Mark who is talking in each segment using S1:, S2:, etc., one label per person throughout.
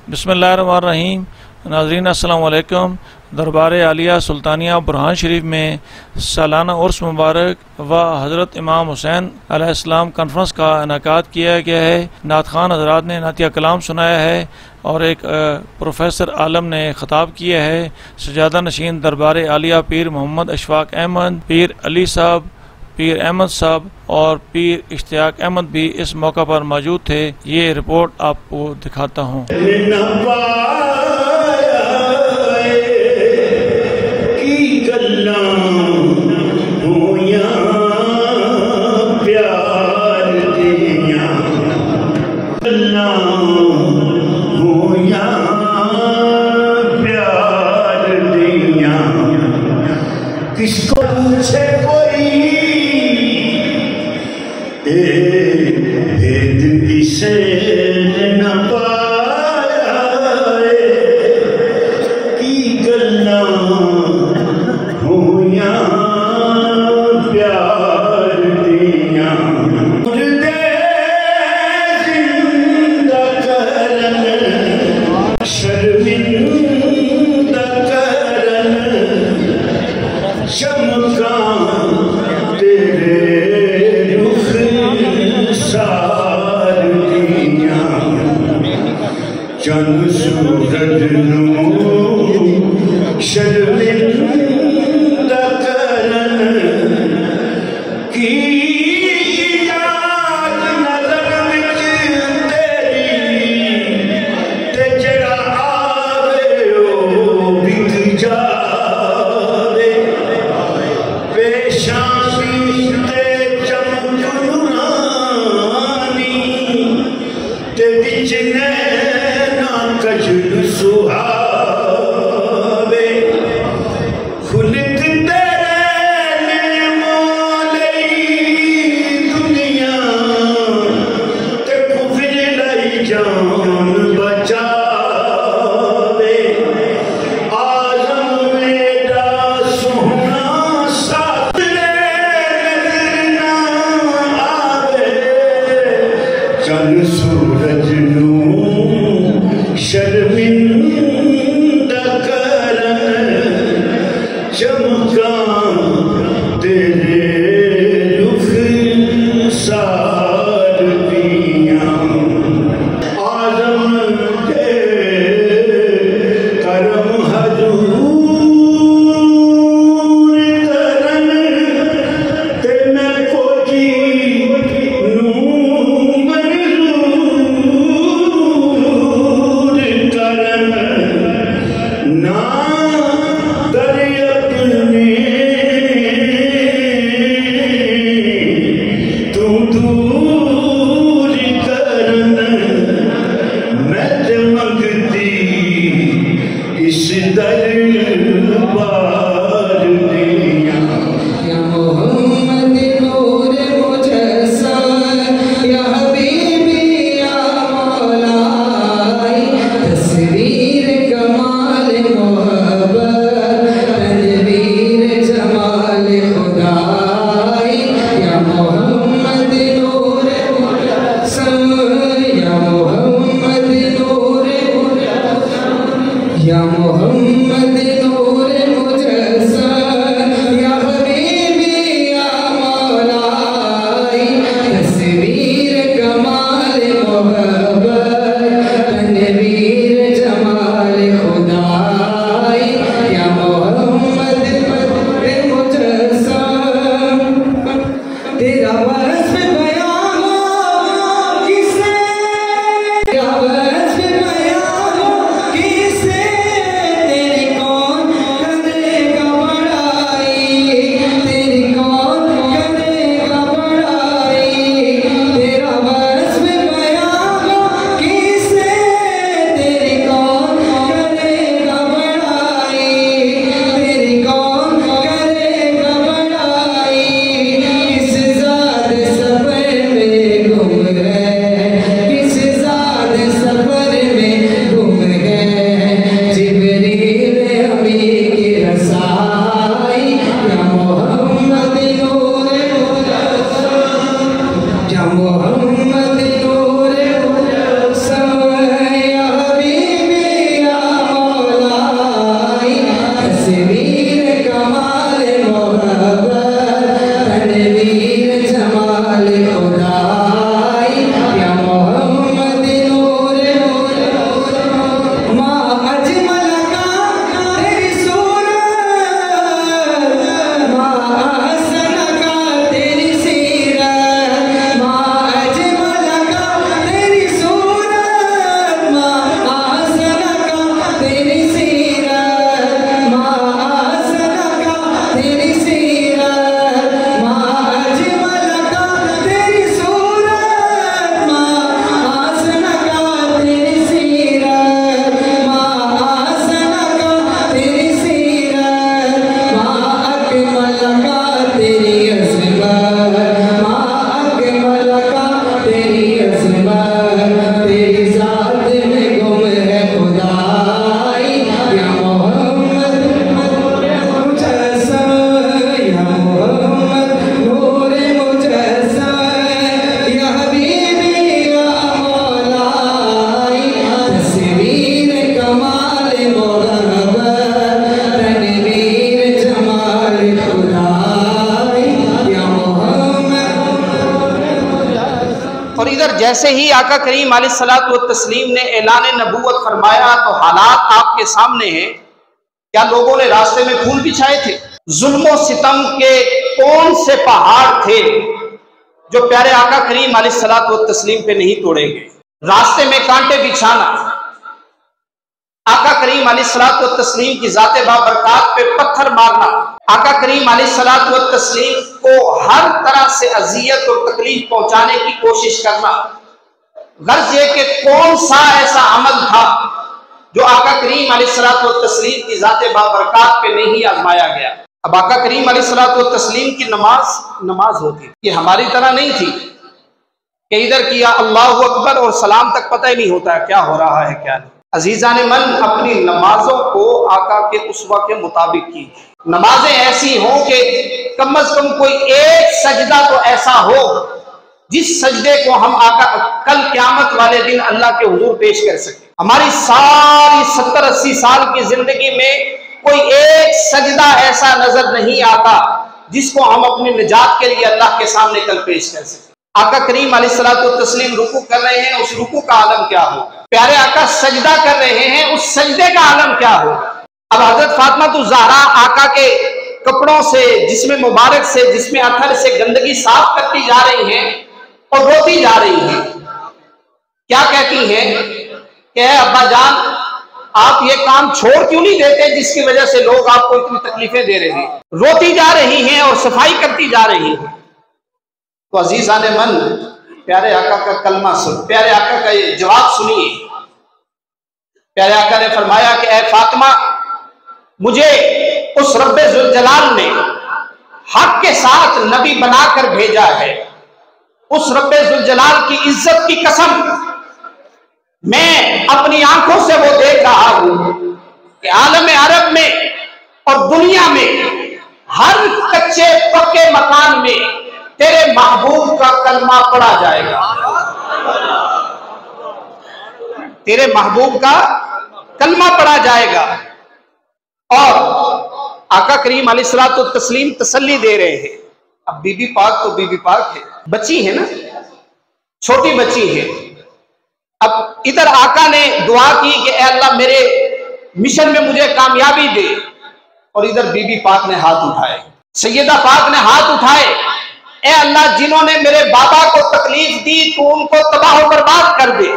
S1: बिस्मिल्लाहिर्रहमानिर्रहीम। नाज़रीन अस्सलाम वालेकुम। दरबार आलिया सुल्तानिया बुरहान शरीफ में सालाना उर्स मुबारक व हज़रत इमाम हुसैन अलैहिस्सलाम कॉन्फ्रेंस का इनेकाद किया गया है। नात खान हज़रात ने नातिया कलाम सुनाया है और एक प्रोफेसर आलम ने ख़ताब किया है। सजादा नशीन दरबार आलिया पीर मोहम्मद अशफाक अहमद, पीर अली साहब, पीर अहमद साहब और पीर इश्तियाक अहमद भी इस मौका पर मौजूद थे। ये रिपोर्ट आपको दिखाता हूँ।
S2: किसको पूछे कोई भेद किसे न पाया की गल्ला होया प्यार दिया मुर्दे जिंदा करन शर्मिंदा करन चमका तेरे रुख सार दिया चंद सूरज नू शर्मिंदा करन की याद नज़र विच तेरी ते जड़ा आवे ओ बिक जावे पेशानी ते चमक नूरानी ते विच नैना कजल सुहावे खुलक तेरे मोलई दुनिया ते कुफर लाई जान बचावे आलम मेरा सोहना साथ चल सूरज नू शर्मिंदा करन चमका तेरे रुख सार दिया आलम के करम हजूर करन ते मैं खोजी ना दरियपने तू दूर करन मैं ते मंगती इस दरबार दिया
S3: या मोहम्मद नूर मुजस्सा या हबीबी या मौला तस्वीर कमाल मोहब्बत तनवीर जमाल खुदाई या मोहम्मद नूर मुजस्सा या मोहम्मद नूर मुजस्सा या मोहम्मद
S4: जैसे ही आका करीम अलैहिस्सलातु व तस्लीम ने ऐलान नबूवत फरमाया तो हालात आपके सामने हैं। क्या लोगों ने रास्ते में फूल बिछाए थे? जुल्म सितम के कौन से पहाड़ थे जो प्यारे आका करीम अलैहिस्सलातु व तस्लीम पे नहीं तोड़े गए? रास्ते में कांटे बिछाना, आका करीम अलैहिस्सलातु व तस्लीम की जाते बाबरकात पे पत्थर मारना, आका करीम अलैहिस्सलातु व तस्लीम को हर तरह से अजियत और तकलीफ पहुंचाने की कोशिश करना, गर्ज ये कि कौन सा ऐसा अमल था जो आका करीम अलैहिस्सलातु व तस्लीम की जाते बाबरकात पे नहीं आजमाया गया। अब आका करीम अलैहिस्सलातु व तस्लीम की नमाज होती, ये हमारी तरह नहीं थी कि इधर किया अल्लाहु अकबर और सलाम तक पता ही नहीं होता क्या हो रहा है क्या नहीं। अजीजान मन, अपनी नमाजों को आका के उस्वा के मुताबिक की, नमाजें ऐसी हों कि कम से कम कोई एक सजदा तो ऐसा हो जिस सजदे को हम आका कल क़यामत वाले दिन अल्लाह के हुजूर पेश कर सके। हमारी सारी 70-80 साल की जिंदगी में कोई एक सजदा ऐसा नजर नहीं आता जिसको हम अपनी निजात के लिए अल्लाह के सामने कल पेश कर सके। आका करीम अलैहिस्सलातु व तस्लीम रुकू कर रहे हैं, उस रुकू का आलम क्या होगा? प्यारे आका सजदा कर रहे हैं, उस सजदे का आलम क्या होगा? अब हजरत फातिमा तो ज़हरा आका के कपड़ों से, जिस्म मुबारक से, जिस्म अथर से गंदगी साफ करती जा रही हैं और रोती जा रही हैं। क्या कहती हैं कि अब्बा जान, आप ये काम छोड़ क्यों नहीं देते जिसकी वजह से लोग आपको इतनी तकलीफें दे रहे हैं? रोती जा रही हैं और सफाई करती जा रही हैं। तो अजीजान मन, प्यारे आका का कलमा सुन, प्यारे आका का ये जवाब सुनिए। प्यारे आका ने फरमाया कि ऐ फातिमा, मुझे उस रब्बे जुल जलाल ने हक के साथ नबी बनाकर भेजा है। उस रब्बे जुल जलाल की इज्जत की कसम, मैं अपनी आंखों से वो देख रहा हूं कि आलम अरब में और दुनिया में हर कच्चे पक्के मकान में तेरे महबूब का कलमा पढ़ा जाएगा, तेरे महबूब का कलमा पढ़ा जाएगा। और आका करीम अलैहिस्सलातु व तस्लीम तसल्ली दे रहे हैं। अब बीबी पाक तो बीबी पाक है, बच्ची है ना, छोटी बच्ची है। अब इधर आका ने दुआ की कि ऐ अल्लाह मेरे मिशन में मुझे कामयाबी दे, और इधर बीबी पाक ने हाथ उठाए, सैयदा पाक ने हाथ उठाए, ऐ अल्लाह जिन्होंने मेरे बाबा को तकलीफ दी तो उनको तबाह और बर्बाद कर दे।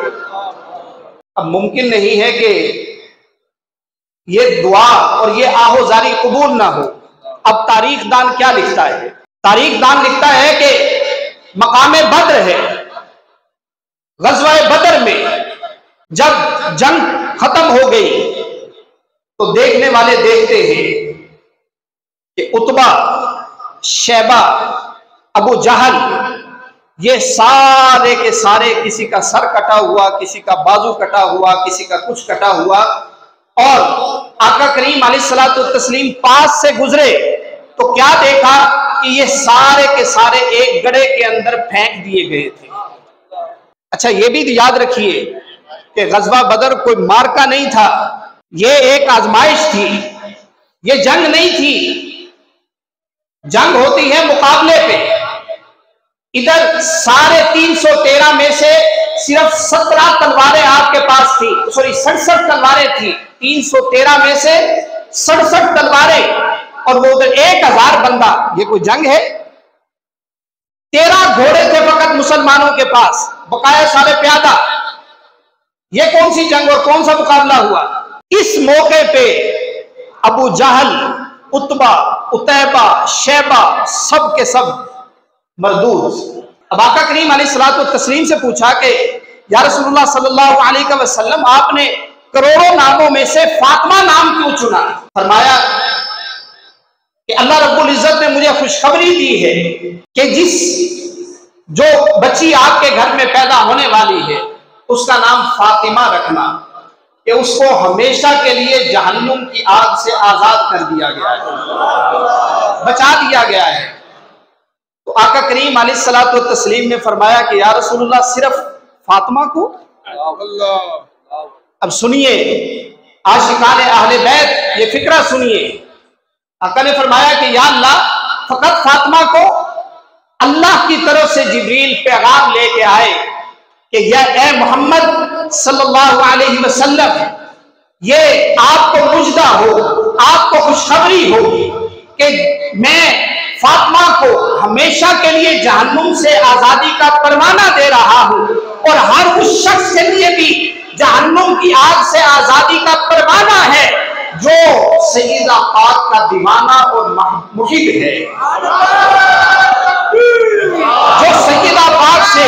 S4: अब मुमकिन नहीं है कि ये दुआ और ये आहोजारी कबूल ना हो। अब तारीख दान क्या लिखता है? तारीख दान लिखता है कि मकामे बद्र है, गज़वाए बद्र में जब जंग खत्म हो गई तो देखने वाले देखते हैं कि उतबा, शैबा, अबू जहल, ये सारे के सारे, किसी का सर कटा हुआ, किसी का बाजू कटा हुआ, किसी का कुछ कटा हुआ, और आका करीम अलैहिस्सलातु व तस्लीम पास से गुजरे तो क्या देखा कि ये सारे के सारे एक गड्ढे के अंदर फेंक दिए गए थे। अच्छा, ये भी याद रखिए कि गज़वा बदर कोई मार्का नहीं था, ये एक आजमाइश थी, ये जंग नहीं थी। जंग होती है मुकाबले पे। इधर साढ़े 313 में से सिर्फ 17 तलवारें आपके पास थी, सॉरी 67 तलवारें थी। 313 में से 67 तलवारें, और वो उधर 1000 बंदा। ये कोई जंग है? 13 घोड़े थे फकत मुसलमानों के पास, बकाया सारे प्यादा। ये कौन सी जंग और कौन सा मुकाबला हुआ? इस मौके पे अबू जहल, उतबा, उतैबा, शैबा सब के सब मरदूद। अब आका करीम अलैहिस्सलातु व तस्लीम से पूछा कि या रसूलुल्लाह सल्लल्लाहु अलैहि वसल्लम, आपने करोड़ों नामों में से फातिमा नाम क्यों चुना? फरमाया कि अल्लाह रब्बुल इज्जत ने मुझे खुशखबरी दी है कि जो बच्ची आपके घर में पैदा होने वाली है उसका नाम फातिमा रखना, कि उसको हमेशा के लिए जहन्नुम की आग से आजाद कर दिया गया है, बचा दिया गया है। तो आका करीम अलैहिस्सलातु व तस्लीम ने फरमाया कि या रसूलुल्लाह, सिर्फ फातिमा को? अब सुनिए आशिकाने अहले बैत, ये फिक्रा सुनिए। आका ने फरमाया कि या अल्लाह, फकत फातिमा को अल्लाह की तरफ से जिब्रील पैगाम लेके आए कि यह ए मोहम्मद सल्लल्लाहु अलैहि वसल्लम, ये आपको मुजदा हो, आपको खुशखबरी हो कि मैं फातिमा को हमेशा के लिए जहन्नुम से आजादी का परवाना दे रहा हूं, और हर उस शख्स के लिए भी जहन्नुम की आग से आजादी का परवाना है जो सैयदा पाक का दीवाना और मुहिब है, जो सैयदा पाक से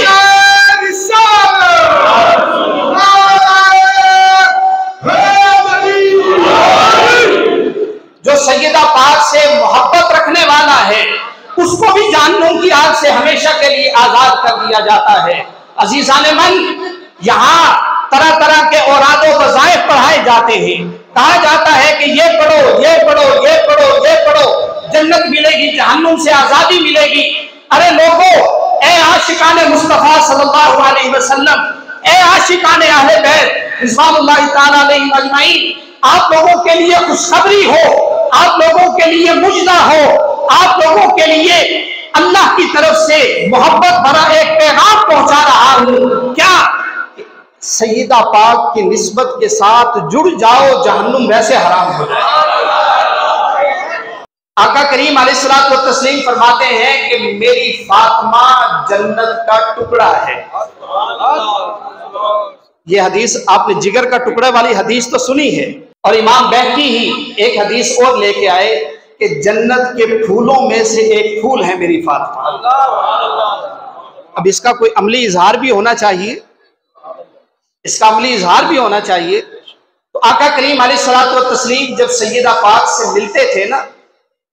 S4: सैयदा पाक से मोहब्बत रखने वाला है, उसको भी जहन्नुम की आग से हमेशा के लिए आजाद कर दिया जाता है। अजीजान मन, यहाँ तरह तरह के औराद व वज़ाइफ पढ़ाए जाते हैं। कहा जाता है कि ये पढ़ो, ये पढ़ो, ये पढ़ो, ये पढ़ो, जन्नत मिलेगी, जहन्नुम से आजादी मिलेगी। अरे लोगों, ए आशिकाने मुस्तफा सल्लल्लाहु अलैहि वसल्लम, ए आशिकाने अहले बैत रिज़वानुल्लाहि ताला अलैहिम अजमाइन, आप लोगों के लिए खुशखबरी हो, आप लोगों के लिए मुजदा हो, आप लोगों के लिए अल्लाह की तरफ से मोहब्बत भरा एक पैगाम पहुंचा रहा हूं। क्या? सैयदा पाक की निस्बत के साथ जुड़ जाओ, जहन्नुम वैसे हराम हो जाए। आका करीम अलैहिस्सलातु व तस्लीम फरमाते हैं कि मेरी फातिमा जन्नत का टुकड़ा है। ये हदीस आपने जिगर का टुकड़े वाली हदीस तो सुनी है, और इमाम बैहकी ही एक हदीस और लेके आए कि जन्नत के फूलों में से एक फूल है मेरी फातिमा। अब इसका कोई अमली इजहार भी होना चाहिए, इसका अमली इजहार भी होना चाहिए। तो आका करीम अलैहिस्सलातु व तस्लीम जब सैयदा पाक से मिलते थे ना,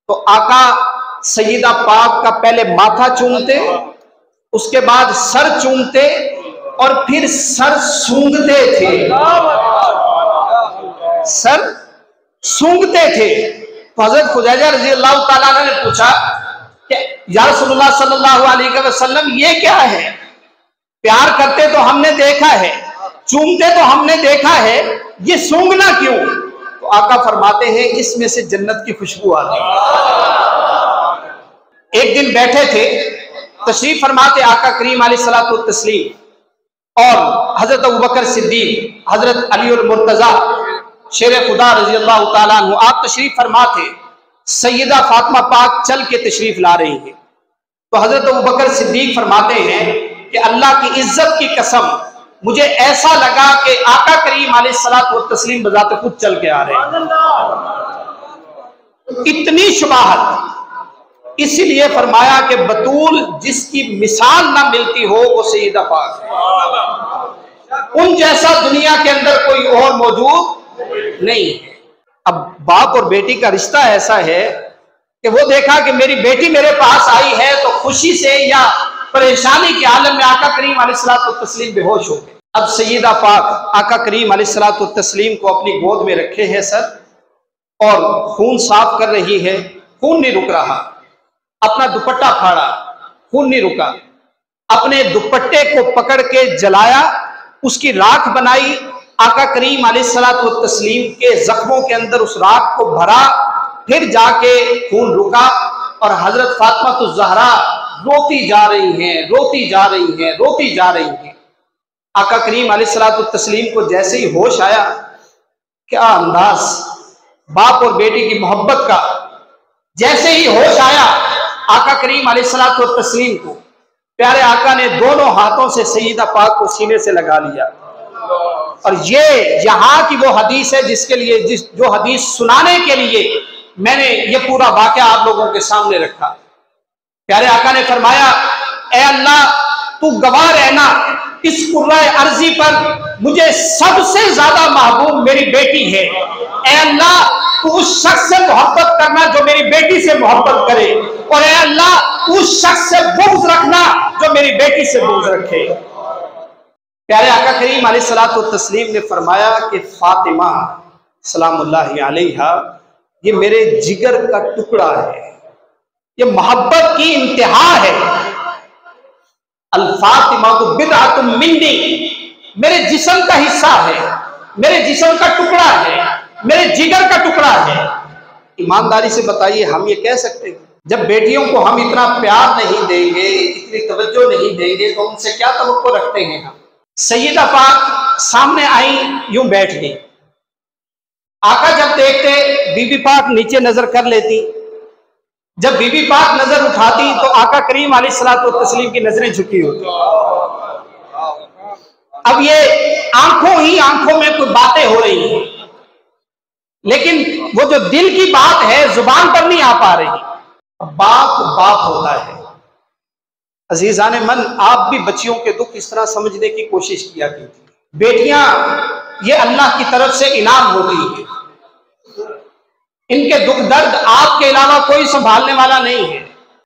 S4: तो आका सैयदा पाक का पहले माथा चूमते, उसके बाद सर चूमते, और फिर सर सूंघते थे, सर सूंघते थे। तो हजरत खुजैजा रज़ी अल्लाह ताला ने पूछा कि या रसूलुल्लाह सल्लल्लाहु अलैहि वसल्लम, ये क्या है? प्यार करते तो हमने देखा है, चूमते तो हमने देखा है, ये सूंघना क्यों? तो आका फरमाते हैं इसमें से जन्नत की खुशबू आती है। एक दिन बैठे थे, तशरीफ फरमाते आका करीम अलैहिस्सलातु व तस्लीम और हजरत अबू बकर सिद्दीक, हजरत अली उल मुर्तजा शेर खुदा रज़ी अल्लाह ताला अन्हु, आप तशरीफ फरमा थे। सैयदा फातिमा पाक चल के तशरीफ ला रही है, तो हजरत अबू बकर सिद्दीक फरमाते हैं कि अल्लाह की इज्जत की कसम, मुझे ऐसा लगा कि आका करीम अलैहिस्सलातु व तस्लीम बजाते खुद चल के आ रहे हैं। इतनी शुबाहत, इसीलिए फरमाया कि बतूल जिसकी मिसाल ना मिलती हो वो सैयदा पाक है, उन जैसा दुनिया के अंदर कोई और मौजूद नहीं है। अब बाप और बेटी का रिश्ता ऐसा है कि वो देखा कि मेरी बेटी मेरे पास आई है, तो खुशी से या परेशानी के आलम में आका करीम अलैहिस्सलातु व तस्लीम बेहोश हो गए। अब सैयदा पाक आका करीम अलैहिस्सलातु व तस्लीम को अपनी गोद में रखे है सर, और खून साफ कर रही है, खून नहीं रुक रहा। अपना दुपट्टा फाड़ा, खून नहीं रुका। अपने दुपट्टे को पकड़ के जलाया, उसकी राख बनाई, आका करीम अलैहिस्सलातु व तस्लीम के जख्मों के अंदर उस राख को भरा, फिर जाके खून रुका, और हजरत फातिमा तो ज़हरा रोती जा रही हैं, रोती जा रही हैं, रोती जा रही हैं। आका करीम अलैहिस्सलातु व तस्लीम को जैसे ही होश आया, क्या अंदाज बाप और बेटी की मोहब्बत का, जैसे ही होश आया आका करीम अलैहिस्सलातु व तस्लीम को, प्यारे आका ने दोनों हाथों से सैयदा पाक को सीने से लगा लिया। और ये यहाँ की वो हदीस है जिसके लिए, जो हदीस सुनाने के लिए मैंने ये पूरा वाक़या आप लोगों के सामने रखा। प्यारे आका ने फरमाया, ए अल्लाह तू गवाह रहना, इस कुर्राए अर्जी पर मुझे सबसे ज्यादा महबूब मेरी बेटी है। ए अल्लाह तू उस शख्स से मोहब्बत करना जो मेरी बेटी से मोहब्बत करे, और ए अल्लाह उस शख्स से बुग़्ज़ रखना जो मेरी बेटी से बुग़्ज़ रखे। प्यारे आका करीम अलैहिस्सलातु व तस्लीम ने फरमाया कि फातिमा सलामुल्लाहि अलैहा ये मेरे जिगर का टुकड़ा है, ये मोहब्बत की इंतहा है। अल फातिमा तो बिदअतुम मिन्नी, मेरे जिस्म का हिस्सा है, मेरे जिस्म का टुकड़ा है, मेरे जिगर का टुकड़ा है। ईमानदारी से बताइए, हम ये कह सकते हैं जब बेटियों को हम इतना प्यार नहीं देंगे, इतनी तवज्जो नहीं देंगे, तो उनसे क्या तवक्को रखते हैं हम? सैयदा पाक सामने आई, यूं बैठ गई। आका जब देखते बीबी पाक नीचे नजर कर लेती, जब बीबी पाक नजर उठाती तो आका करीम अलैहिस्सलातु वस्सलाम की नजरें झुकी होती। अब ये आंखों ही आंखों में कुछ बातें हो रही हैं, लेकिन वो जो दिल की बात है जुबान पर नहीं आ पा रही। बाप बाप होता है। अजीजान मन, आप भी बच्चियों के दुख इस तरह समझने की कोशिश किया कीजिए। बेटियां ये अल्लाह की तरफ से इनाम होती है। इनके दुख दर्द आपके अलावा कोई संभालने वाला नहीं है।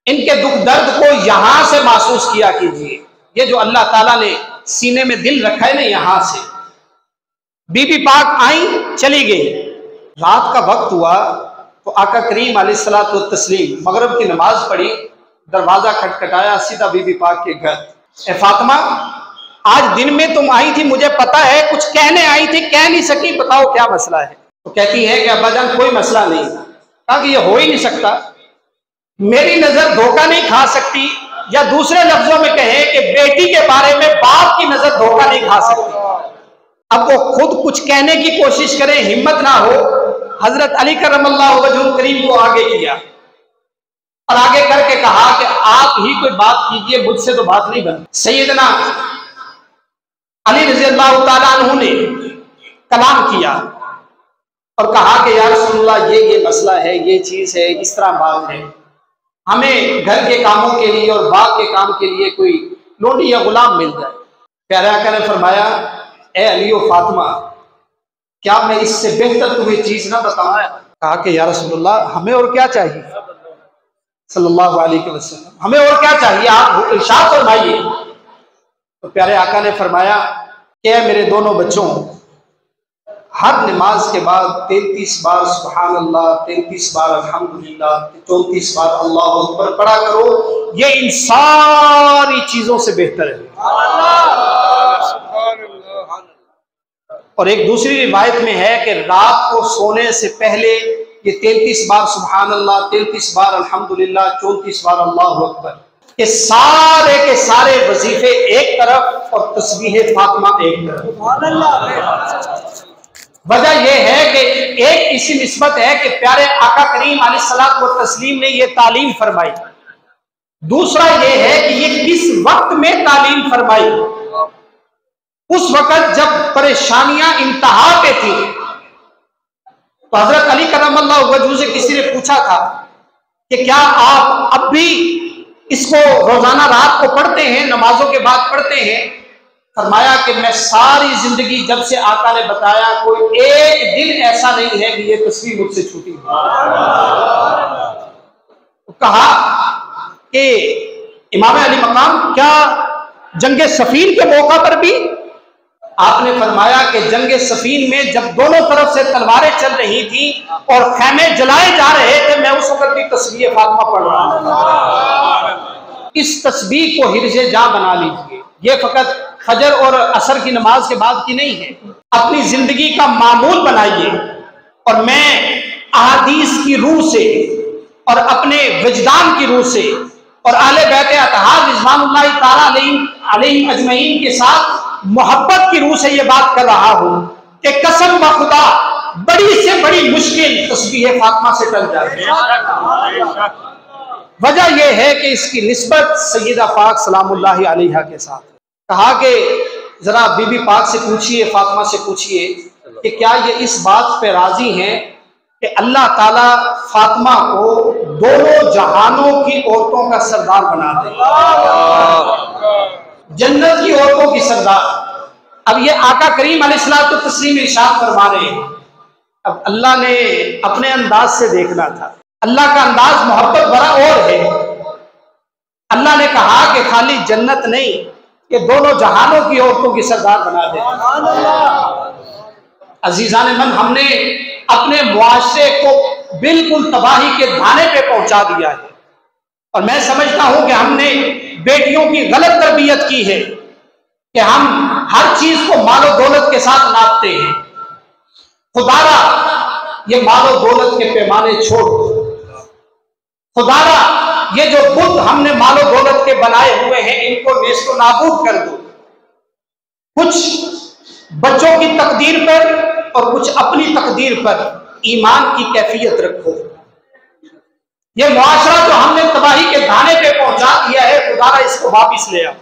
S4: इनके दुख दर्द को यहां से महसूस किया कीजिए। ये जो अल्लाह ताला ने सीने में दिल रखा है ना, यहां से। बीबी पाक आई, चली गई। रात का वक्त हुआ तो आका करीम अलैहिस्सलातु वस्सलाम मगरिब की नमाज पढ़ी, दरवाजा खटखटाया, सीधा बीबी पाक के घर। ए फातिमा, आज दिन में तुम आई थी, मुझे पता है कुछ कहने आई थी, कह नहीं सकी, बताओ क्या मसला है। तो कहती है कि अब्बाजान कोई मसला नहीं। कहा कि ये हो ही नहीं सकता, मेरी नजर धोखा नहीं खा सकती, या दूसरे लफ्जों में कहे कि बेटी के बारे में बाप की नजर धोखा नहीं खा सकती। अब वो खुद कुछ कहने की कोशिश करे, हिम्मत ना हो। हजरत अली करमल्लाहु वजहुल करीम को आगे किया और आगे करके कहा कि आप ही कोई बात कीजिए, मुझसे तो बात नहीं बनी। सैयदना अली रज़ी अल्लाह तआला अन्हु ने कलाम किया और कहा कि या रसूलल्लाह, ये मसला है, ये चीज है, इस तरह बात है, हमें घर के कामों के लिए और बाग के काम के लिए कोई लोडी या गुलाम मिल जाए। प्यारे आका ने फरमाया, ए अली और फातिमा, क्या मैं इससे बेहतर तुम्हें चीज ना बताऊं? कहा कि या रसूलल्लाह, हमें और क्या चाहिए, सल्लल्लाहु अलैहि वसल्लम, हमें और क्या चाहिए, आप इरशाद फरमाइए। तो प्यारे आका ने फरमाया कि मेरे दोनों बच्चों, हर नमाज के बाद 33 बार सुभान अल्लाह, 33 बार अल्हम्दुलिल्लाह, 34 बार अल्लाहु अकबर पढ़ा करो। ये इन सारी चीजों से बेहतर है। और एक दूसरी रिवायत में है कि रात को सोने से पहले ये 33 बार सुभान अल्लाह, 33 बार अल्हम्दुलिल्लाह, 34 बार अल्लाहु अकबर, ये सारे के सारे वजीफे एक तरफ और तस्बीह फातिमा एक तरफ। वजह यह है कि एक इसी निस्बत है कि प्यारे आका करीम अलैहिस्सलातु वस्सलाम ने यह तालीम फरमाई। दूसरा यह है कि ये किस वक्त में तालीम फरमाई, उस वक्त जब परेशानियां इंतहा पे थी। तो हजरत अली करमल्लाहु वजहू से किसी ने पूछा था कि क्या आप अब भी इसको रोजाना रात को पढ़ते हैं, नमाजों के बाद पढ़ते हैं? फरमाया कि मैं सारी जिंदगी जब से आका ने बताया, कोई एक दिन ऐसा नहीं है कि ये तस्वीर मुझसे छूटी। कहा कि इमाम अली मकाम, क्या जंगे सफीन के मौका पर भी? आपने फरमाया कि जंगे सफीन में जब दोनों तरफ से तलवारें चल रही थी और खैमे जलाए जा रहे थे, मैं उस वक्त भी तस्बीह फातिमा पढ़ रहा था। इस तस्बीह को हिर्जे जा बना लीजिए। ये फकत फजर और असर की नमाज के बाद की नहीं है, अपनी जिंदगी का मामूल बनाइए। और मैं अहादीस की रूह से और अपने विजदान की रूह से और आले बैत अतहार रिज़वानुल्लाहि ताला अलैहिम अजमईन के साथ मोहब्बत की रूह से ये बात कर रहा हूं कि कसम ब खुदा, बड़ी से बड़ी मुश्किल तस्बीह फातिमा से टल जाती है। वजह यह है कि इसकी निस्बत सैयदा पाक सलामुल्लाहि अलैहा के साथ। कहा कि जरा बीबी पाक से पूछिए, फातिमा से पूछिए कि क्या ये इस बात पे राजी हैं कि अल्लाह ताला फातिमा को दोनों जहानों की औरतों का सरदार बना दे, जन्नत की औरतों की सरदार। अब ये आका करीम अलैहिस्सलातु वस्सलाम इरशाद फरमा रहे हैं। अब अल्लाह ने अपने अंदाज से देखना था। अल्लाह का अंदाज मोहब्बत भरा और है। अल्लाह ने कहा कि खाली जन्नत नहीं, ये दोनों जहानों की औरतों की सरदार बना दे। अजीजान मन, हमने अपने मुआशरे को बिल्कुल तबाही के धाने पे पहुंचा दिया है। और मैं समझता हूं कि हमने बेटियों की गलत तरबियत की है कि हम हर चीज को मालो दौलत के साथ नापते हैं। खुदारा ये मालो दौलत के पैमाने छोड़ दो। खुदारा ये जो बुत हमने मालो दौलत के बनाए हुए हैं, इनको नेस्तो नाबूद कर दो। कुछ बच्चों की तकदीर पर और कुछ अपनी तकदीर पर ईमान की कैफियत रखो। ये मुआशरा जो हमने तबाही के धाने पे पहुंचा दिया है, खुदा इसको वापिस ले आओ।